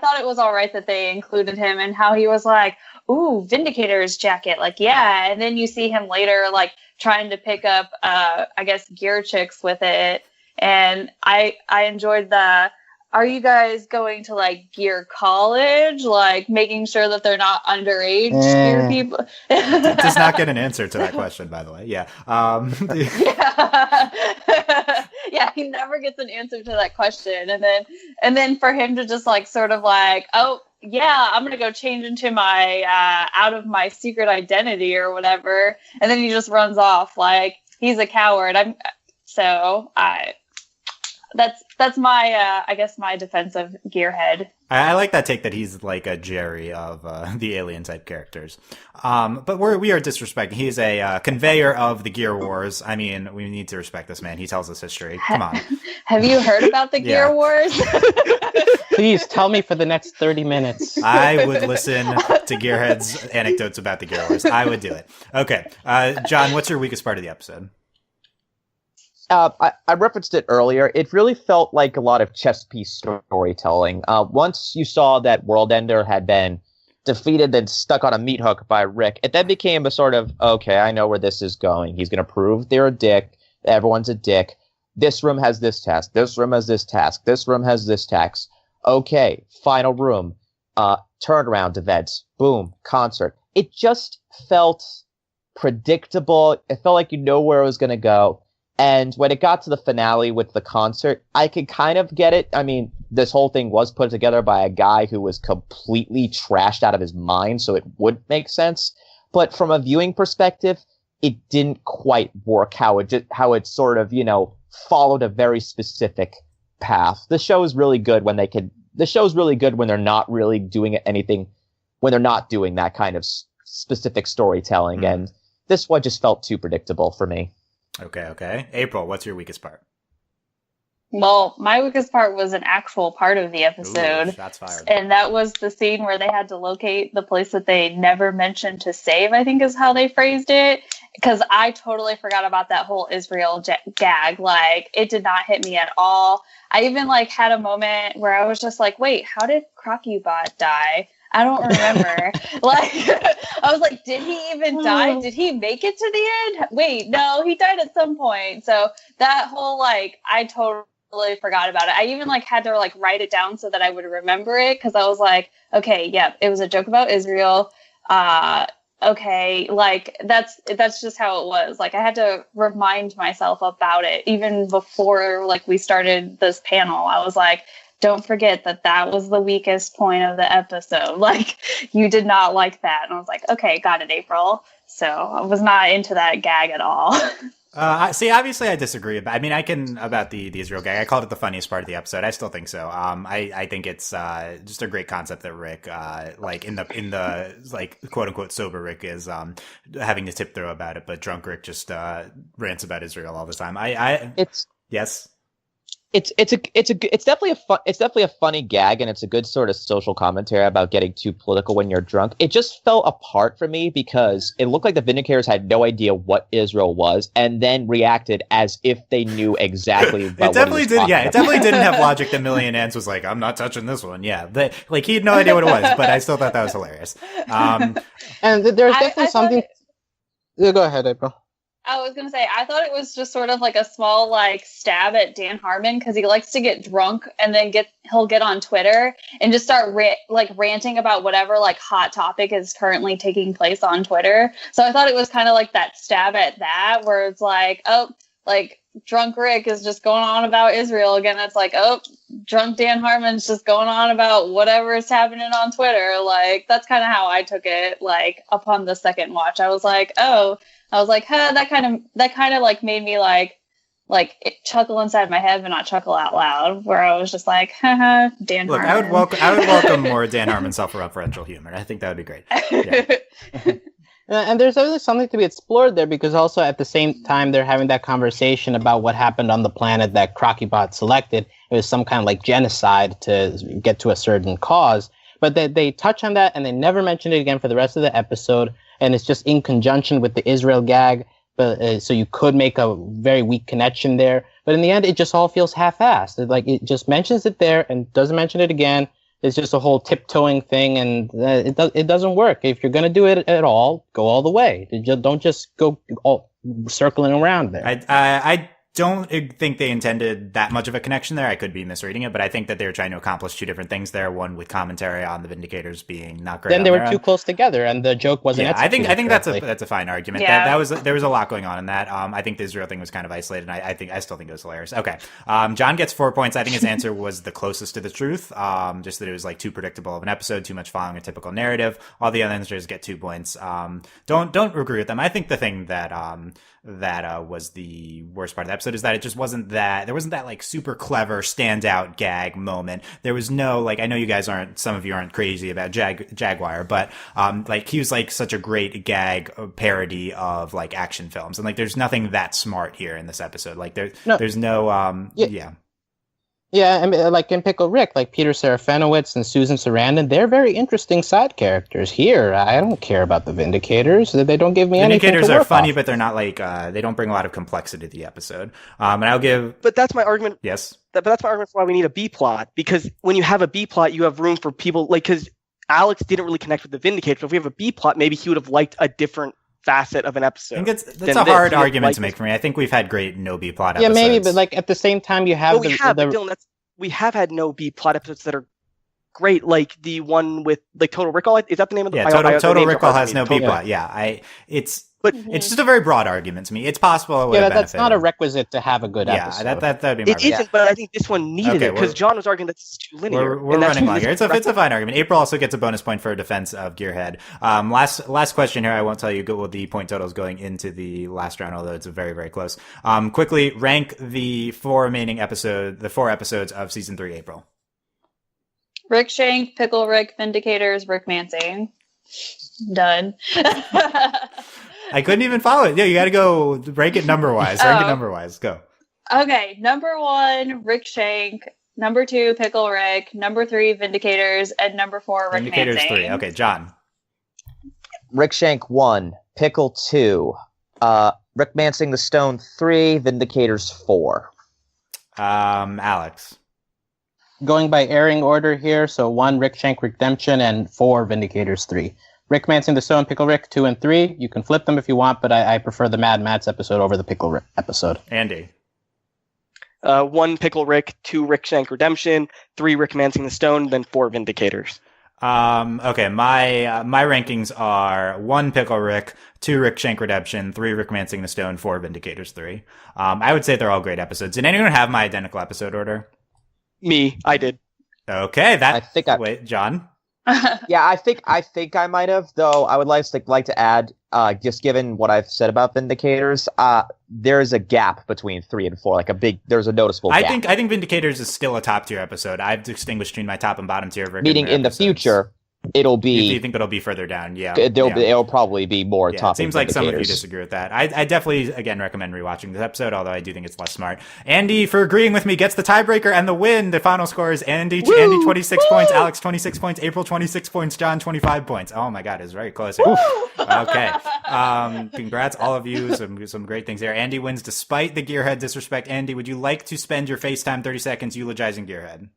thought it was all right that they included him and how he was like, ooh, Vindicators jacket. Like, yeah. And then you see him later, like, trying to pick up, I guess, gear chicks with it. And I enjoyed are you guys going to like gear college? Like making sure that they're not underage gear people? Does not get an answer to that question, by the way. Yeah. Yeah, he never gets an answer to that question. And then for him to just like sort of like, oh yeah, I'm gonna go change into my out of my secret identity or whatever. And then he just runs off like he's a coward. That's my, I guess, my defense of Gearhead. I like that take that he's like a Jerry of the alien type characters. But we are disrespecting. He's a conveyor of the Gear Wars. I mean, we need to respect this man. He tells us history. Come on. Have you heard about the Gear Wars? Please tell me for the next 30 minutes. I would listen to Gearhead's anecdotes about the Gear Wars. I would do it. Okay. John, what's your weakest part of the episode? I referenced it earlier. It really felt like a lot of chess piece storytelling. Once you saw that Worldender had been defeated and stuck on a meat hook by Rick, it then became a sort of, okay, I know where this is going. He's going to prove they're a dick. Everyone's a dick. This room has this task. This room has this task. This room has this task. Okay, final room. Turnaround events. Boom, concert. It just felt predictable. It felt like you know where it was going to go. And when it got to the finale with the concert, I could kind of get it. I mean, this whole thing was put together by a guy who was completely trashed out of his mind, so it would make sense. But from a viewing perspective, it didn't quite work how it sort of, followed a very specific path. The show is really good when they're not really doing anything, when they're not doing that kind of specific storytelling. And this one just felt too predictable for me. Okay. April, what's your weakest part? Well, my weakest part was an actual part of the episode. Ooh, shots fired. And that was the scene where they had to locate the place that they never mentioned to save, I think is how they phrased it. Because I totally forgot about that whole Israel gag. Like, it did not hit me at all. I even, had a moment where I was just like, wait, how did Crocubot die? I don't remember. I was like, did he even die? Did he make it to the end? Wait, no, he died at some point. So that whole, I totally forgot about it. I even, had to, write it down so that I would remember it. Because I was like, okay, yeah, it was a joke about Israel. Okay, that's just how it was. I had to remind myself about it. Even before, we started this panel, I was like, don't forget that was the weakest point of the episode. You did not like that. And I was like, okay, got it, April. So I was not into that gag at all. See, obviously I disagree. About the Israel gag. I called it the funniest part of the episode. I still think so. I think it's just a great concept that Rick, in the quote unquote sober Rick is having to tiptoe about it, but drunk Rick just rants about Israel all the time. Yes. It's definitely a funny gag, and it's a good sort of social commentary about getting too political when you're drunk. It just fell apart for me because it looked like the Vindicators had no idea what Israel was, and then reacted as if they knew exactly. It definitely did. Yeah, it definitely didn't have logic. That Million Ants was like, "I'm not touching this one." Yeah, like he had no idea what it was, but I still thought that was hilarious. And there's definitely something. Go ahead, April. I was going to say, I thought it was just sort of like a small like stab at Dan Harmon because he likes to get drunk and then he'll get on Twitter and just start ranting about whatever like hot topic is currently taking place on Twitter. So I thought it was kind of like that stab at that where it's like, oh, like drunk Rick is just going on about Israel again. It's like, oh, drunk Dan Harmon's just going on about whatever is happening on Twitter. Like that's kind of how I took it. Like upon the second watch, I was like, huh, that kind of like made me like chuckle inside my head, but not chuckle out loud. Where I was just like, haha, Dan Look, Harmon. I would welcome more Dan Harmon self-referential humor. I think that would be great. Yeah. And there's always something to be explored there because also at the same time they're having that conversation about what happened on the planet that Crockeybot selected. It was some kind of like genocide to get to a certain cause. But they touch on that and they never mention it again for the rest of the episode. And it's just in conjunction with the Israel gag. But so you could make a very weak connection there. But in the end, it just all feels half-assed. It just mentions it there and doesn't mention it again. It's just a whole tiptoeing thing, and it doesn't work. If you're going to do it at all, go all the way. Don't just go all circling around there. I don't think they intended that much of a connection there. I could be misreading it, but I think that they were trying to accomplish two different things there. One with commentary on the Vindicators being not great. Then they were too close together, and the joke wasn't. Yeah, I think that's a fine argument. Yeah. There was a lot going on in that. I think the Israel thing was kind of isolated, and I still think it was hilarious. Okay, John gets 4 points. I think his answer was the closest to the truth. Just that it was like too predictable of an episode, too much following a typical narrative. All the other answers get 2 points. Don't agree with them. I think the thing that was the worst part of the episode is that it just wasn't that like super clever standout gag moment. There was no, like, I know you guys some of you aren't crazy about Jaguar, but like he was like such a great gag parody of like action films, and like there's nothing that smart here in this episode. Like there's no Yeah, I mean, like in Pickle Rick, like Peter Serafinowicz and Susan Sarandon, they're very interesting side characters. Here, I don't care about the Vindicators. They don't give me anything to work Vindicators are funny, off. but they're not like they don't bring a lot of complexity to the episode. And I'll give. But that's my argument. Yes. But that's my argument for why we need a B plot, because when you have a B plot, you have room for people like, because Alex didn't really connect with the Vindicators. So if we have a B plot, maybe he would have liked a different facet of an episode. I think that's a hard argument to make for me. I think we've had great no B plot episodes. Yeah, maybe, but like at the same time, you have Dylan, we have had no B plot episodes that are great, like the one with like Total Recall. Is that the name of the? Yeah, Total Recall has no B plot. Yeah, it's just a very broad argument to me. It's possible. That's not a requisite to have a good episode. Yeah, that'd be my It isn't, but I think this one needed it because John was arguing that this is too linear. We're running long here. It's a fine argument. April also gets a bonus point for a defense of Gearhead. Last question here. I won't tell you what the point totals going into the last round, although it's very, very close. Quickly rank the four episodes of season 3. April. Rick Shank, Pickle Rick, Vindicators, Rick Mansing. Done. I couldn't even follow it. Yeah, you got to go rank it number wise. Go. Okay, number 1, Rick Shank. Number 2, Pickle Rick. Number 3, Vindicators. And number 4, Rick Vindicators Mansing. 3. Okay, John. Rick Shank 1, Pickle 2, Rick Mansing the Stone 3, Vindicators 4. Alex. Going by airing order here, so 1, Rick Shank Redemption, and 4, Vindicators 3. Rick Mansing the Stone, Pickle Rick 2 and 3. You can flip them if you want, but I prefer the Mad Mats episode over the Pickle Rick episode. Andy. 1 Pickle Rick, 2 Rick Shank Redemption, 3 Rick Mansing the Stone, then 4 Vindicators. Okay, my rankings are 1 Pickle Rick, 2 Rick Shank Redemption, 3 Rick Mansing the Stone, 4 Vindicators 3. I would say they're all great episodes. Did anyone have my identical episode order? Me, I did. Okay, wait, John. Yeah, I think I might have, though. I would like to add, just given what I've said about Vindicators, there is a gap between 3 and 4, there's a noticeable gap. I think Vindicators is still a top tier episode. I've distinguished between my top and bottom tier of Rick meaning in the episodes. future. it'll You be think it'll be further down? Yeah. it'll probably be more Yeah, top. it seems like some of you Vindicators. disagree with that. I definitely, again, recommend rewatching this episode, although I do think it's less smart. Andy, for agreeing with me, gets the tiebreaker and the win. The final score is Andy 26 points, Alex 26 points, April 26 points, John 25 points. Oh my god, it's very close here. Okay. Congrats, all of you. Some great things there. Andy wins despite the Gearhead disrespect. Andy, would you like to spend your FaceTime 30 seconds eulogizing Gearhead?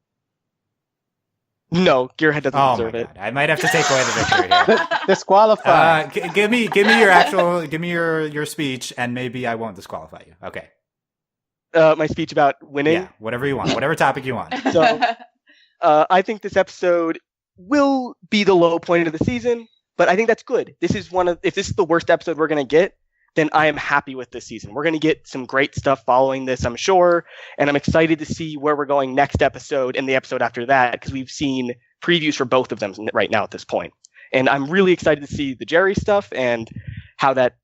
No, Gearhead doesn't Oh my deserve it. god, I might have to take away the victory here. Disqualified. Give me your speech, and maybe I won't disqualify you. Okay. My speech about winning. Yeah, whatever you want, whatever topic you want. So, I think this episode will be the low point of the season, but I think that's good. If this is the worst episode we're going to get, then I am happy with this season. We're going to get some great stuff following this, I'm sure, and I'm excited to see where we're going next episode and the episode after that, because we've seen previews for both of them right now at this point. And I'm really excited to see the Jerry stuff and how that,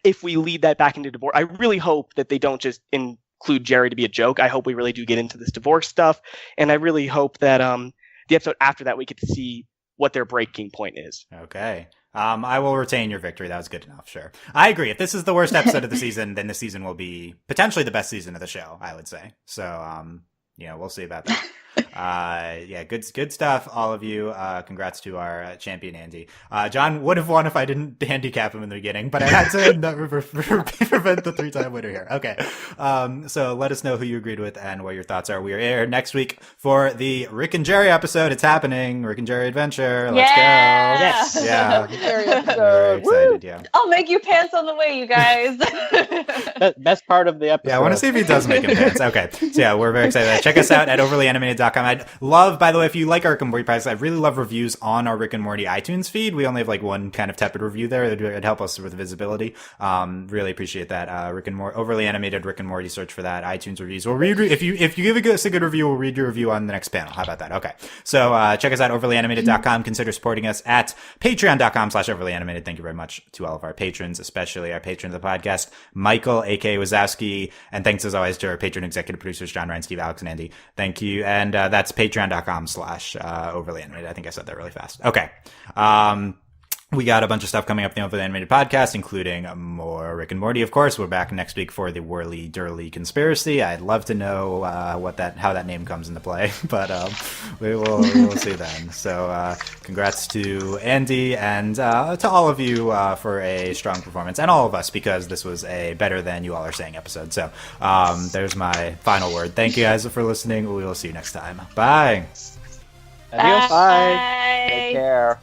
if we lead that back into divorce, I really hope that they don't just include Jerry to be a joke. I hope we really do get into this divorce stuff, and I really hope that the episode after that we get to see what their breaking point is. Okay. I will retain your victory. That was good enough. Sure. I agree. If this is the worst episode of the season, then the season will be potentially the best season of the show, I would say. So, we'll see about that. Yeah, good stuff, all of you. Congrats to our champion, Andy. John would have won if I didn't handicap him in the beginning, but I had to prevent the 3-time winner here. Okay. So let us know who you agreed with and what your thoughts are. We are here next week for the Rick and Jerry episode. It's happening. Rick and Jerry Adventure. Let's go. Yes. Yeah. Very excited. Yeah. I'll make you pants on the way, you guys. Best part of the episode. Yeah, I want to see if he does make him dance. Okay. So yeah, we're very excited. Check us out at overlyanimated.com. I'd love, by the way, if you like our Rick and Morty podcast, I really love reviews on our Rick and Morty iTunes feed. We only have like one kind of tepid review there. It'd help us with visibility. Really appreciate that. Rick and Morty, overly animated Rick and Morty, search for that. iTunes reviews. We'll read, if you give us a good review, we'll read your review on the next panel. How about that? Okay. So, check us out, overlyanimated.com. Consider supporting us at patreon.com/overlyanimated. Thank you very much to all of our patrons, especially our patron of the podcast, Michael, aka Wazowski. And thanks as always to our patron executive producers, John, Ryan, Steve, Alex, and Andy. Thank you. And that's patreon.com/overlyanimated. I think I said that really fast. Okay. We got a bunch of stuff coming up in the Overly Animated podcast, including more Rick and Morty, of course. We're back next week for the Whirly Durly Conspiracy. I'd love to know how that name comes into play, but we will see then. So congrats to Andy and to all of you for a strong performance, and all of us, because this was a better than you all are saying episode. So there's my final word. Thank you guys for listening. We will see you next time. Bye. Adios. Bye. Take care.